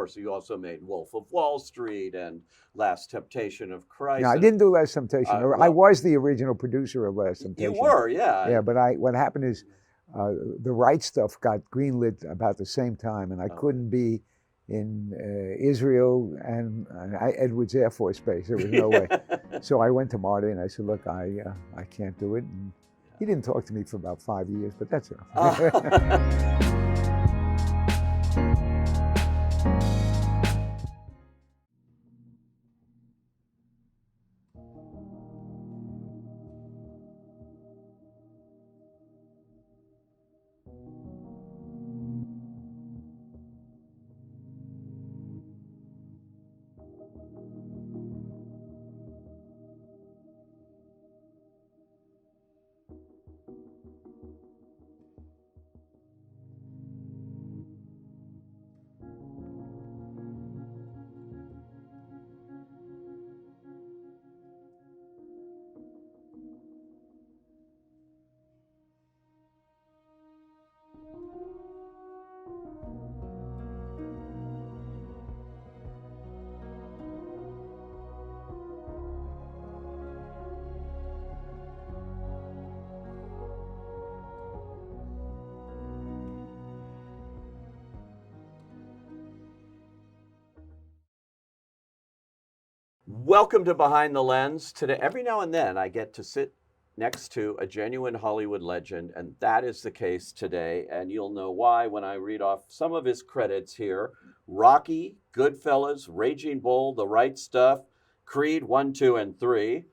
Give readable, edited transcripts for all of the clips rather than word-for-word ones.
course, you also made Wolf of Wall Street and Last Temptation of No, Christ. I didn't do Last Temptation. I Well, was the original producer of Last you Temptation. were, yeah. Yeah, but what happened is the right stuff got greenlit about the same time, and I couldn't be in Israel and Edwards Air Force Base. There was no way. So I went to Marty and I said, look, I can't do it. And he didn't talk to me for about 5 years, but that's enough. Welcome to Behind the Lens. Today, every now and then, I get to sit next to a genuine Hollywood legend, and that is the case today. And you'll know why when I read off some of his credits here. Rocky, Goodfellas, Raging Bull, The Right Stuff, Creed 1, 2, and 3,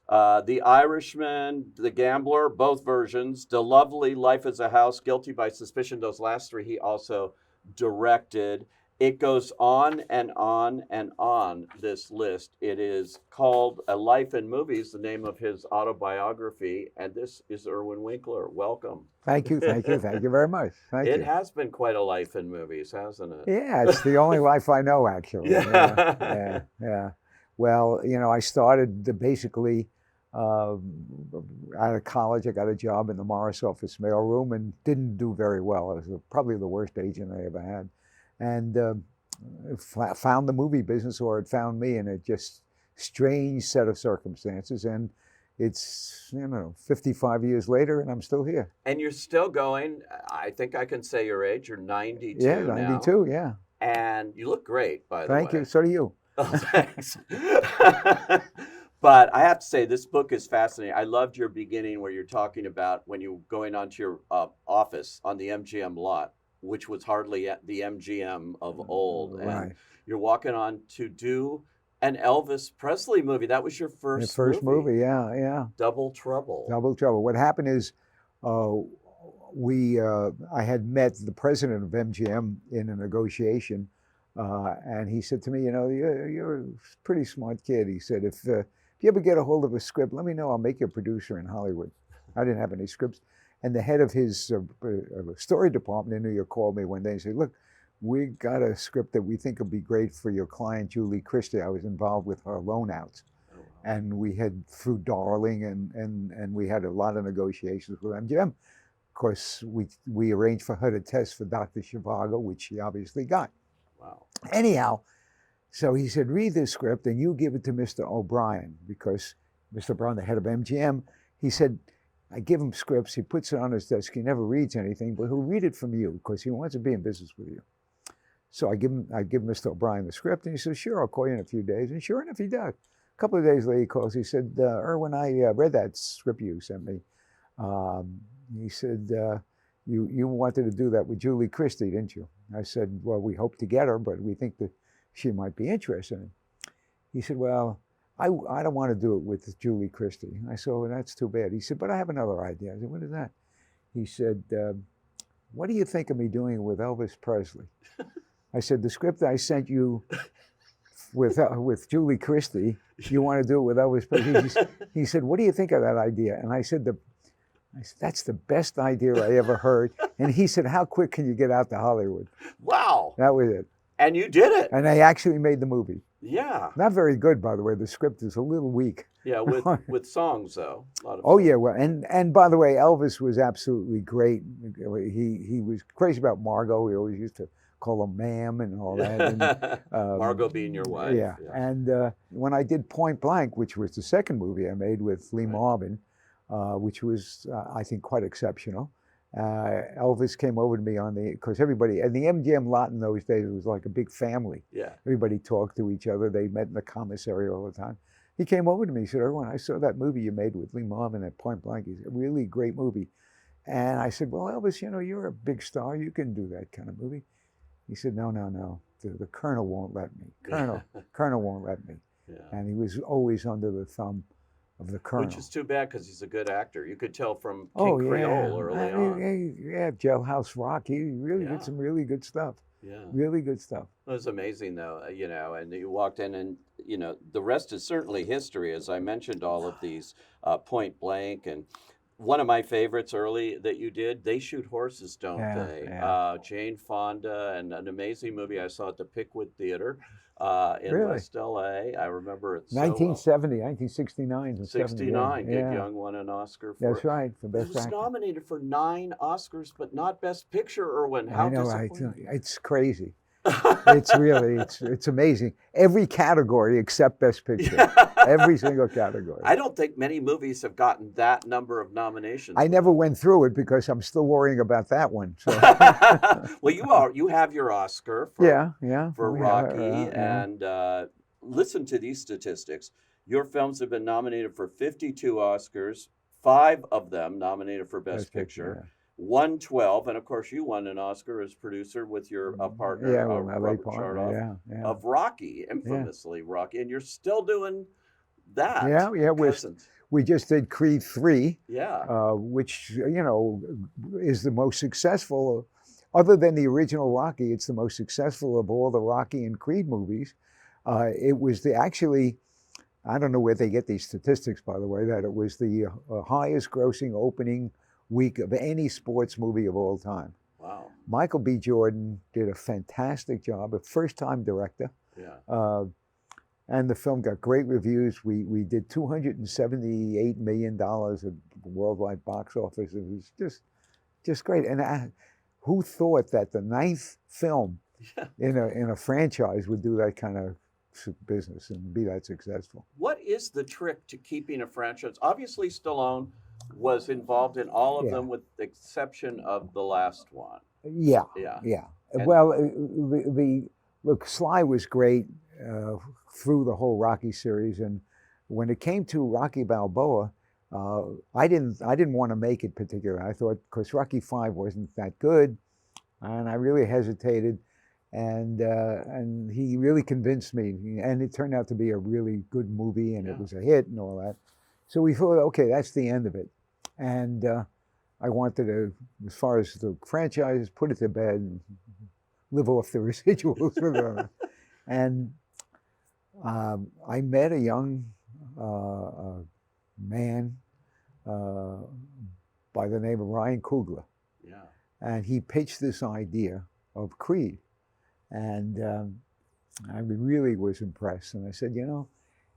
The Irishman, The Gambler, both versions, The Lovely, Life as a House, Guilty by Suspicion. Those last three he also directed. It goes on and on and on, this list. It is called A Life in Movies, the name of his autobiography. And this is Irwin Winkler. Welcome. Thank you very much. Thank you. It has been quite a life in movies, hasn't it? Yeah, it's the only life I know, actually. Yeah. Well, I started basically out of college. I got a job in the Morris office mailroom and didn't do very well. I was probably the worst agent I ever had. And found the movie business, or it found me, in a just strange set of circumstances. And it's 55 years later, and I'm still here. And you're still going. I think I can say your age. You're 92 Yeah, 92, now. yeah. And you look great, by the way. Thank you. So do you. Oh, thanks. But I have to say, this book is fascinating. I loved your beginning where you're talking about when you were going onto your office on the MGM lot, which was hardly the MGM of old. Right. And you're walking on to do an Elvis Presley movie. That was your first movie. Yeah. Double Trouble. Double Trouble. What happened is I had met the president of MGM in a negotiation, and he said to me, you're a pretty smart kid. He said, if you ever get a hold of a script, let me know. I'll make you a producer in Hollywood. I didn't have any scripts. And the head of his story department in New York called me one day and said, look, we got a script that we think will be great for your client, Julie Christie. I was involved with her loan outs. Oh, wow. And we had, through Darling, and we had a lot of negotiations with MGM. Of course, we arranged for her to test for Dr. Zhivago, which she obviously got. Wow. Anyhow, so he said, read this script and you give it to Mr. O'Brien, because Mr. O'Brien, the head of MGM, he said, I give him scripts, he puts it on his desk, he never reads anything, but he'll read it from you because he wants to be in business with you. So I give Mr. O'Brien the script, and he says, sure, I'll call you in a few days. And sure enough, he does. A couple of days later, he calls, he said, Irwin, I read that script you sent me. He said, you wanted to do that with Julie Christie, didn't you? I said, well, we hope to get her, but we think that she might be interested in it. He said, well, I don't want to do it with Julie Christie. I said, well, that's too bad. He said, but I have another idea. I said, what is that? He said, what do you think of me doing it with Elvis Presley? I said, the script I sent you with Julie Christie, you want to do it with Elvis Presley? He said, what do you think of that idea? And I said, that's the best idea I ever heard. And he said, how quick can you get out to Hollywood? Wow. That was it. And you did it. And I actually made the movie. Yeah. Not very good, by the way. The script is a little weak. Yeah, with songs, though. A lot of songs. Yeah, well, and by the way, Elvis was absolutely great. He was crazy about Margot. He always used to call them ma'am and all that. And, Margot being your wife. yeah. And when I did Point Blank, which was the second movie I made with Lee Marvin, which was, I think, quite exceptional. Elvis came over to me because everybody, and the MGM lot in those days was like a big family. Yeah. Everybody talked to each other. They met in the commissary all the time. He came over to me, he said, Irwin, I saw that movie you made with Lee Marvin at Point Blank. He's a really great movie. And I said, well, Elvis, you're a big star. You can do that kind of movie. He said, no. The Colonel won't let me. Colonel won't let me. Yeah. And he was always under the thumb of the Colonel. Which is too bad because he's a good actor. You could tell from King Creole early on. Yeah, Jailhouse Rock. He really did some really good stuff. Yeah. Really good stuff. It was amazing, though, and you walked in and, the rest is certainly history. As I mentioned, all of these Point Blank, and one of my favorites early that you did, They Shoot Horses, Don't They? Yeah. Jane Fonda, and an amazing movie I saw at the Pickwood Theater in West LA. I remember it so 1970, 1969. 69, Dick Young won an Oscar for That's right, for Best Actor. He was nominated for 9 Oscars, but not Best Picture, Irwin. How disappointing. It's crazy. It's amazing. Every category except Best Picture. Every single category. I don't think many movies have gotten that number of nominations. I never went through it because I'm still worrying about that one. So. Well, you have your Oscar for Rocky, and listen to these statistics. Your films have been nominated for 52 Oscars, 5 of them nominated for Best Picture. 112, and of course you won an Oscar as producer with your partner, Robert Chardoff, of Rocky, infamously Rocky, and you're still doing that. Yeah. We just did Creed 3, which is the most successful, other than the original Rocky. It's the most successful of all the Rocky and Creed movies. It was actually, I don't know where they get these statistics, by the way, that it was the highest grossing opening week of any sports movie of all time. Wow. Michael B. Jordan did a fantastic job, a first-time director. Yeah. And the film got great reviews. We did $278 million at worldwide box office. It was just great. And who thought that the 9th film in a franchise would do that kind of business and be that successful? What is the trick to keeping a franchise? Obviously, Stallone was involved in all of them with the exception of the last one. Yeah. And well, look, Sly was great through the whole Rocky series, and when it came to Rocky Balboa, I didn't want to make it particularly. I thought, because Rocky V wasn't that good, and I really hesitated, and he really convinced me, and it turned out to be a really good movie, and it was a hit and all that. So we thought, okay, that's the end of it. And I wanted to, as far as the franchise, put it to bed and live off the residuals. And I met a young man by the name of Ryan Coogler. Yeah. And he pitched this idea of Creed. And I really was impressed. And I said,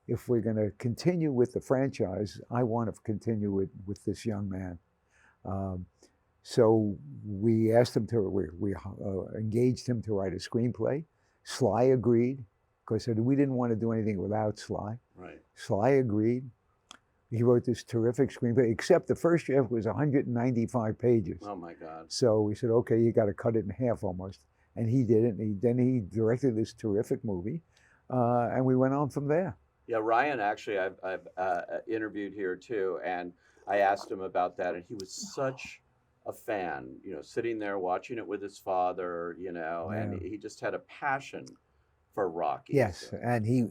if we're going to continue with the franchise, I want to continue it with this young man. So we asked him we engaged him to write a screenplay. Sly agreed, because we didn't want to do anything without Sly. Right. Sly agreed. He wrote this terrific screenplay, except the first draft was 195 pages. Oh my God. So we said, okay, you got to cut it in half almost. And he did it. And then he directed this terrific movie, and we went on from there. Yeah, Ryan, actually, I've interviewed here too, and I asked him about that, and he was such a fan, sitting there watching it with his father, and he just had a passion for Rocky. Yes, so. and he,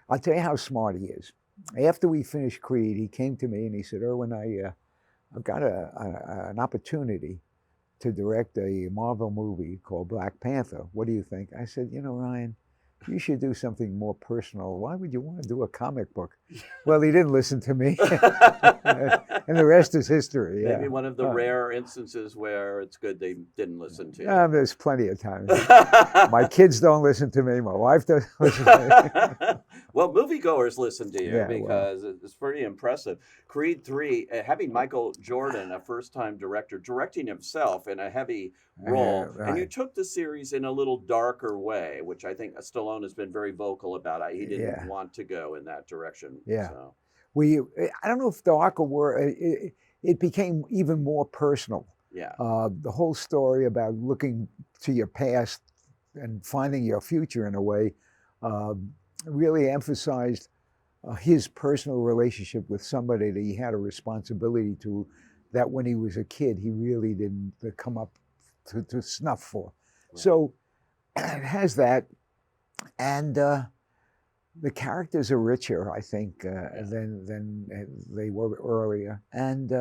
I'll tell you how smart he is. After we finished Creed, he came to me and he said, Irwin, I've got an opportunity to direct a Marvel movie called Black Panther. What do you think? I said, Ryan, you should do something more personal. Why would you want to do a comic book? Well, he didn't listen to me. And the rest is history. Maybe one of the rare instances where it's good they didn't listen to you. There's plenty of times. My kids don't listen to me. My wife doesn't listen to me. Well, moviegoers listen to you Yeah, well, because it's pretty impressive. Creed 3, having Michael Jordan, a first time director, directing himself in a heavy role. And you right. took the series in a little darker way, which I think Stallone has been very vocal about. He didn't Yeah, want to go in that direction. yeah. So, I don't know if the arc of war, it became even more personal. yeah. The whole story about looking to your past and finding your future in a way uh, really emphasized his personal relationship with somebody that he had a responsibility to, that when he was a kid, he really didn't come up to snuff for. Right. So it has that. And the characters are richer, I think, than they were earlier, and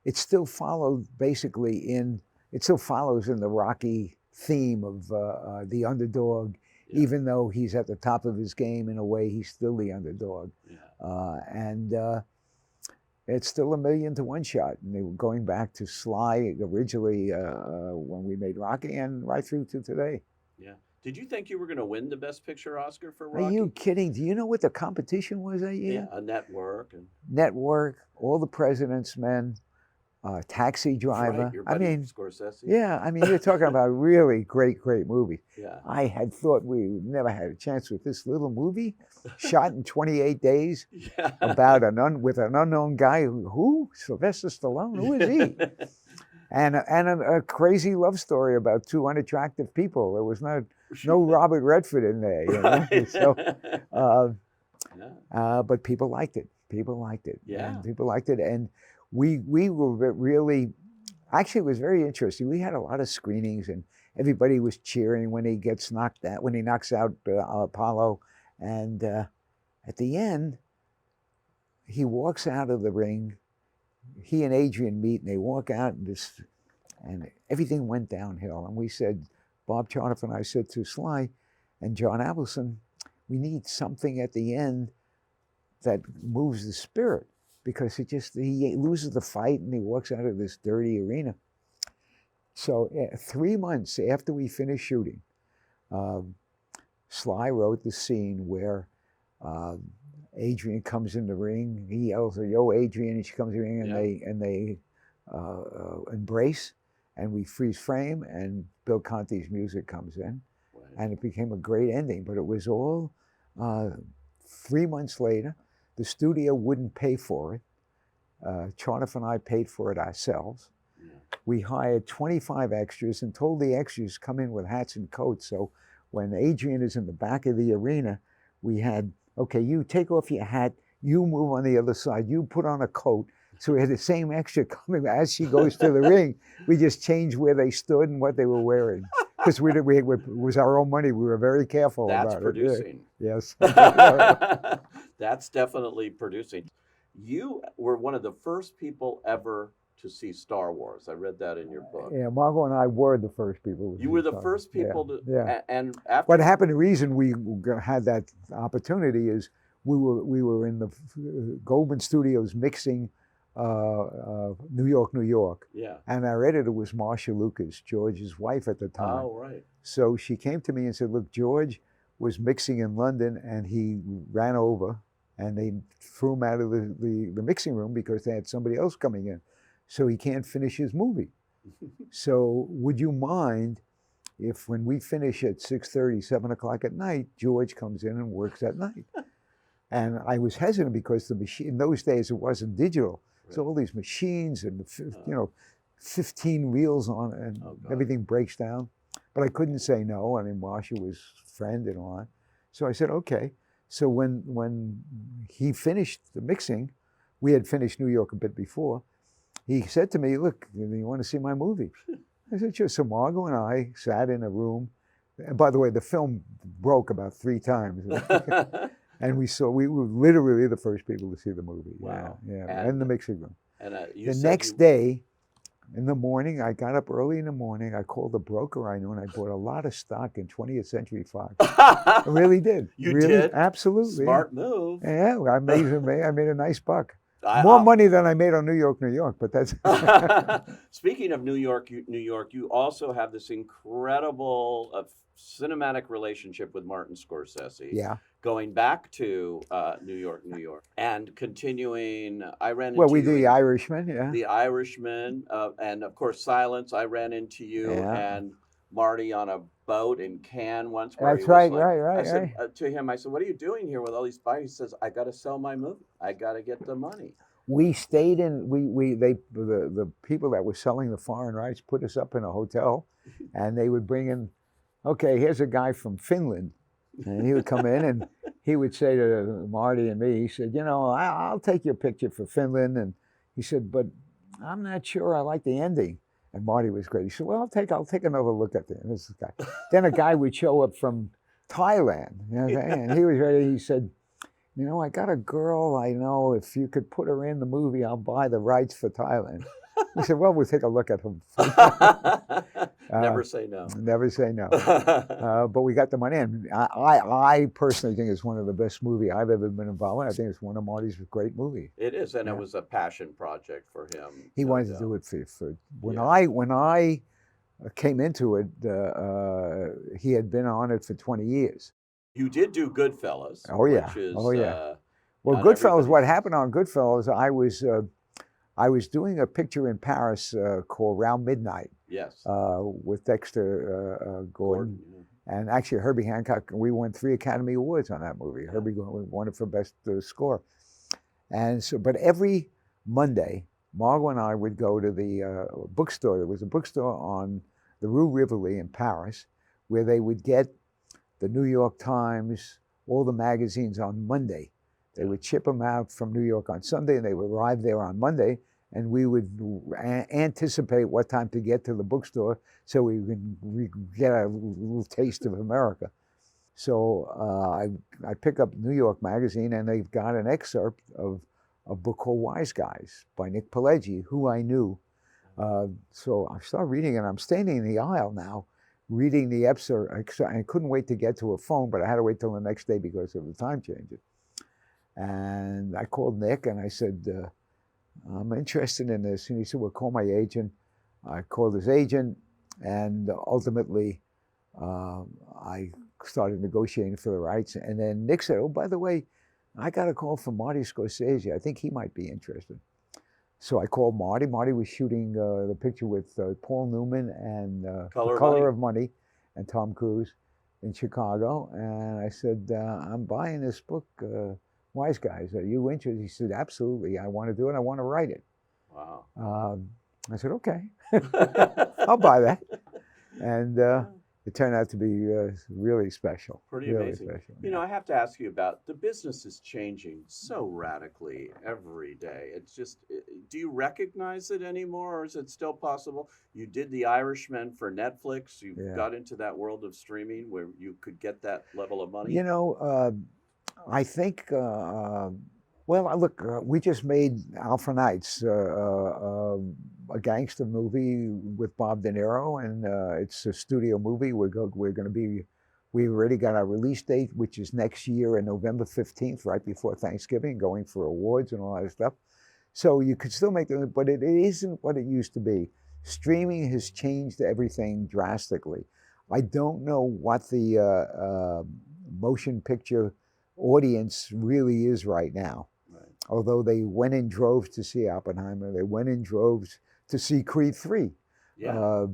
it still followed basically in. It still follows in the Rocky theme of the underdog, Yeah. even though he's at the top of his game. In a way, he's still the underdog, Yeah. and it's still 1,000,000 to 1 shot. And they were going back to Sly originally when we made Rocky, and right through to today. Yeah. Did you think you were going to win the Best Picture Oscar for Are you Rocky? kidding? Do you know what the competition was that year? Yeah, a network and Network, All the President's Men, Taxi right, Driver. your I buddy mean, Scorsese. yeah, I mean, you're talking about really great, great movie. Yeah. I had thought we never had a chance with this little movie, shot in 28 days, Yeah. about with an unknown guy. Who? Sylvester Stallone? Who is he? And a crazy love story about two unattractive people. There was no Robert Redford in there, you know. Right. So, Yeah. but people liked it. People liked it. Yeah. And people liked it, and we were really. Actually, it was very interesting. We had a lot of screenings, and everybody was cheering when he gets knocked out, when he knocks out Apollo, and at the end, he walks out of the ring. He and Adrian meet, and they walk out, and everything went downhill. And we said, Bob Charnoff and I said to Sly and John Avildsen, we need something at the end that moves the spirit, because he loses the fight and he walks out of this dirty arena. So 3 months after we finished shooting, Sly wrote the scene where Adrian comes in the ring. He yells, "Yo, Adrian!" And she comes in the ring, and they embrace, and we freeze frame, and Bill Conti's music comes in, Right. and it became a great ending. But it was all 3 months later. The studio wouldn't pay for it. Charnoff and I paid for it ourselves. Yeah. We hired 25 extras and told the extras come in with hats and coats. So when Adrian is in the back of the arena, we had, okay, you take off your hat, you move on the other side, you put on a coat. So we had the same extra coming as she goes to the ring. We just changed where they stood and what they were wearing. Because it was our own money. We were very careful That's about producing. it. Yes. That's definitely producing. You were one of the first people ever to see Star Wars. I read that in your book. Yeah, Margot and I were the first people. You were the first people to. Yeah. And after. What happened? The reason we had that opportunity is we were in the Goldman Studios mixing New York, New York. Yeah. And our editor was Marcia Lucas, George's wife at the time. Oh, right. So she came to me and said, "Look, George was mixing in London, and he ran over, and they threw him out of the mixing room because they had somebody else coming in. So he can't finish his movie. So would you mind if when we finish at 6:30, 7 o'clock at night, George comes in and works at night?" And I was hesitant because the machine, in those days, it wasn't digital. Right. So all these machines and, 15 reels on, and everything breaks down. But I couldn't say no. I mean, Marcia was friend and all that. So I said, okay. So when he finished the mixing, we had finished New York a bit before, he said to me, "Look, you want to see my movie?" I said, "Sure." So Margot and I sat in a room. And by the way, the film broke about 3 times. And we were literally the first people to see the movie. Wow. Yeah, in the mixing room. And the next day, in the morning, I got up early in the morning. I called a broker I knew, and I bought a lot of stock in 20th Century Fox. I really did. You really, did? Smart Smart move. Yeah, I made a nice buck. More money than I made on New York, New York, but that's... Speaking of New York, you also have this incredible cinematic relationship with Martin Scorsese. Yeah. going back to New York, New York, and continuing. I ran Well, into we you do The in Irishman, yeah. The Irishman, and of course Silence. I ran into you Yeah. and Marty on a boat in Cannes once, where he That's was right, like, right, I right, said right. to him, I said, "What are you doing here with all these bikes?" He says, "I got to sell my movie. I got to get the money." We stayed in, the people that were selling the foreign rights put us up in a hotel, and they would bring in, okay, here's a guy from Finland. And he would come in and he would say to Marty and me, he said, you know, I'll take your picture for Finland. And he said, but I'm not sure I like the ending. And Marty was great. He said, well, I'll take another look at this guy. Then a guy would show up from Thailand, you know, okay? And he was ready. He said, you know, I got a girl I know. If you could put her in the movie, I'll buy the rights for Thailand. We said, well, we'll take a look at him. Never say no. Never say no. But we got the money, and I personally think it's one of the best movies I've ever been involved in. I think it's one of Marty's great movies. It is, and Yeah. it was a passion project for him. He no wanted to doubt. do it for when Yeah. I came into it. He had been on it for 20 years. You did do Goodfellas, Oh yeah, which is oh yeah. Well, on Goodfellas. What everybody's. happened on Goodfellas? I was doing a picture in Paris called Round Midnight Yes. with Dexter Gordon. Yeah. And actually, Herbie Hancock, we won 3 Academy Awards on that movie. Yeah. Herbie won it for best score. And so, but every Monday, Margot and I would go to the bookstore. There was a bookstore on the Rue Rivoli in Paris where they would get the New York Times, all the magazines on Monday. They would ship them out from New York on Sunday, and they would arrive there on Monday, and we would anticipate what time to get to the bookstore so we could get a little taste of America. So I pick up New York Magazine, and they've got an excerpt of a book called Wise Guys by Nick Pileggi, who I knew. So I start reading, and I'm standing in the aisle now, reading the excerpt. I couldn't wait to get to a phone, but I had to wait till the next day because of the time changes. And I called Nick, and I said, I'm interested in this. And he said, well, call my agent. I called his agent, and ultimately I started negotiating for the rights. And then Nick said, oh, by the way, I got a call from Marty Scorsese. I think he might be interested. So I called Marty. Marty was shooting the picture with Paul Newman and The Color of Money and Tom Cruise in Chicago. And I said, I'm buying this book, Wise Guys. Are you interested? He said, absolutely. I want to do it. I want to write it. Wow. I said, okay, I'll buy that. And it turned out to be really special. Pretty really amazing. Special, You know, I have to ask you about the business is changing so radically every day. It's just, do you recognize it anymore, or is it still possible? You did The Irishman for Netflix. You got into that world of streaming where you could get that level of money. You know, I think, well, look, we just made Alpha Nights, a gangster movie with Bob De Niro, and it's a studio movie. We're going to be, we already got our release date, which is next year on November 15th, right before Thanksgiving, going for awards and all that stuff. So you could still make it, but it isn't what it used to be. Streaming has changed everything drastically. I don't know what the motion picture audience really is right now. Right. Although they went in droves to see Oppenheimer, they went in droves to see Creed 3. Yeah.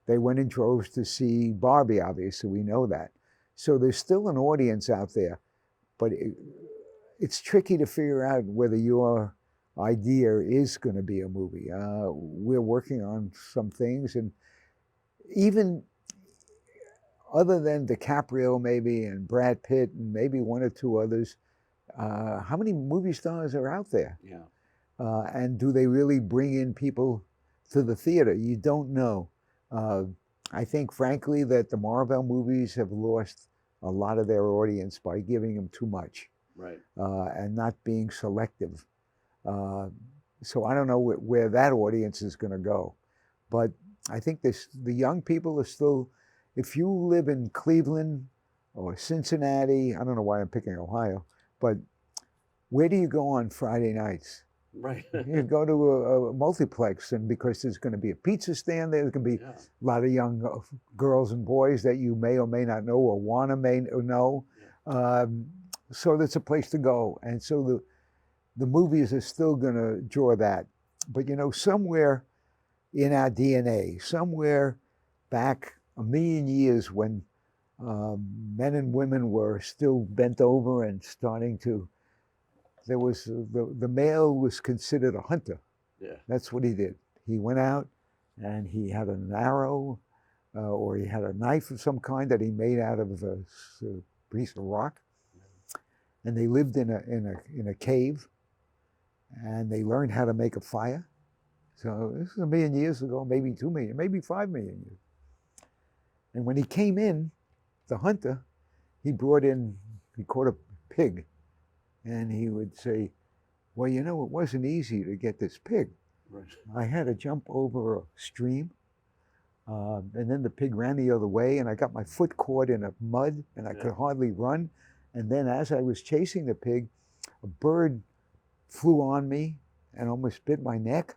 They went in droves to see Barbie, obviously, we know that. So there's still an audience out there, but it's tricky to figure out whether your idea is going to be a movie. We're working on some things, and even other than DiCaprio maybe and Brad Pitt and maybe 1 or 2 others, how many movie stars are out there? Yeah. And do they really bring in people to the theater? You don't know. I think, frankly, that the Marvel movies have lost a lot of their audience by giving them too much. Right. And not being selective. So I don't know where that audience is going to go. But I think the young people are still, if you live in Cleveland or Cincinnati, I don't know why I'm picking Ohio, but where do you go on Friday nights? Right. You go to a multiplex, and because there's going to be a pizza stand there, there's going to be a lot of young girls and boys that you may or may not know or want to know. so that's a place to go. And so the movies are still going to draw that. But you know, somewhere in our DNA, somewhere back a million years when men and women were still bent over and starting to, there was the male was considered a hunter. Yeah. That's what he did. He went out and he had an arrow or he had a knife of some kind that he made out of a piece of rock. And they lived in a cave, and they learned how to make a fire. So this is 1 million years ago, maybe 2 million, maybe 5 million years. And when he came in, the hunter, he caught a pig, and he would say, well, you know, it wasn't easy to get this pig. Right. I had to jump over a stream, and then the pig ran the other way, and I got my foot caught in a mud, and I could hardly run. And then as I was chasing the pig, a bird flew on me and almost bit my neck.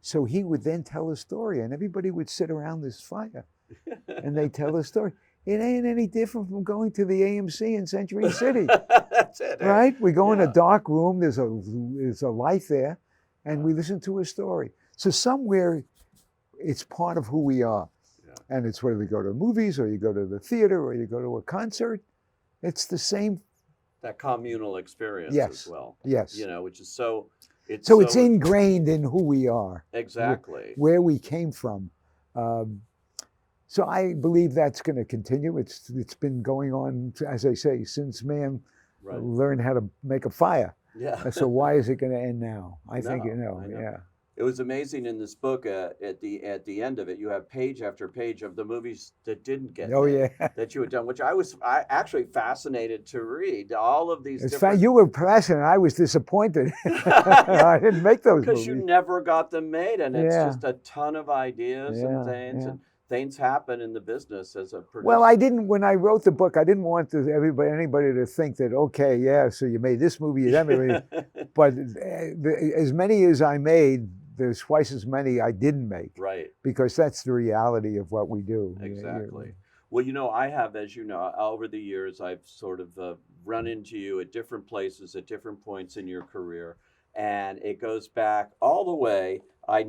So he would then tell a story, and everybody would sit around this fire, and they tell a story. It ain't any different from going to the AMC in Century City. That's it. Right? We go in a dark room, there's a light there, and we listen to a story. So somewhere it's part of who we are. Yeah. And it's whether you go to movies or you go to the theater or you go to a concert, it's the same. That communal experience as well. Yes. You know, which is so... It's ingrained in who we are. Exactly. Where we came from. So I believe that's going to continue. It's been going on, as I say, since man learned how to make a fire. Yeah. So why is it going to end now? I think, you know, yeah. It was amazing in this book. At the end of it, you have page after page of the movies that didn't get made, that you had done, which I actually fascinated to read. All of these. You were passionate. I was disappointed. I didn't make those because movies. You never got them made, and it's just a ton of ideas and things. And things happen in the business as a producer. Well, when I wrote the book, I didn't want anybody to think that, okay, so you made this movie, that movie. But as many as I made, there's twice as many I didn't make. Right. Because that's the reality of what we do. Exactly. Well, you know, I have, as you know, over the years, I've sort of run into you at different places at different points in your career. And it goes back all the way. I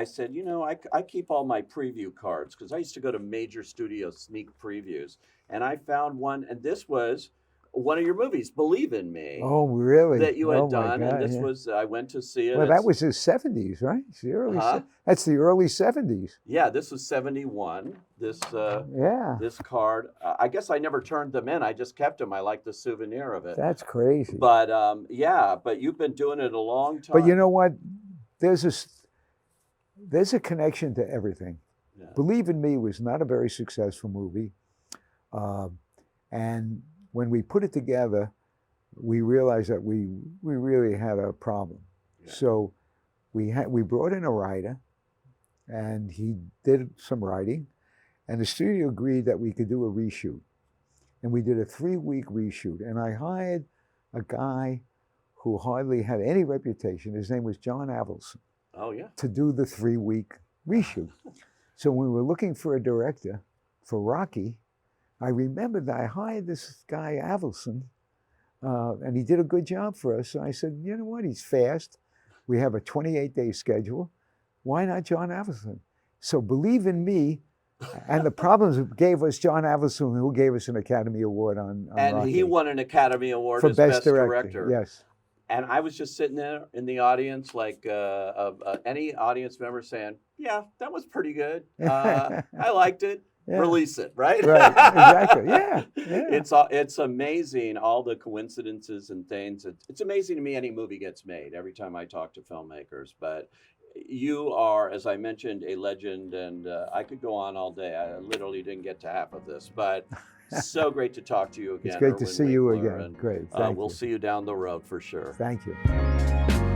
said, you know, I keep all my preview cards because I used to go to major studio sneak previews. And I found one, and this was one of your movies, Believe in Me. Oh, really? That you had done. God, and this was, I went to see it. Well, that was the 70s, right? It's the early, that's the early 70s. Yeah, this was 71. This card. I guess I never turned them in. I just kept them. I like the souvenir of it. That's crazy. But but you've been doing it a long time. But you know what? There's a connection to everything. Yeah. Believe in Me was not a very successful movie. And when we put it together, we realized that we really had a problem. Yeah. So we brought in a writer, and he did some writing, and the studio agreed that we could do a reshoot. And we did a 3-week reshoot, and I hired a guy who hardly had any reputation. His name was John Avildsen. Oh, yeah. To do the 3-week reshoot. So when we were looking for a director for Rocky, I remembered that I hired this guy, Avildsen, and he did a good job for us. So I said, you know what, he's fast. We have a 28-day schedule. Why not John Avildsen? So Believe in Me, and the Problems gave us John Avildsen, who gave us an Academy Award on and Rocky. He won an Academy Award for as Best Director. Yes. And I was just sitting there in the audience, like any audience member saying, yeah, that was pretty good. I liked it. Yeah. Release it, right? Right, exactly. Yeah. It's amazing, all the coincidences and things. It's amazing to me any movie gets made every time I talk to filmmakers. But you are, as I mentioned, a legend, and I could go on all day. I literally didn't get to half of this, but so great to talk to you again. It's great Irwin to see you Winkler, again. And, great. We'll see you down the road for sure. Thank you.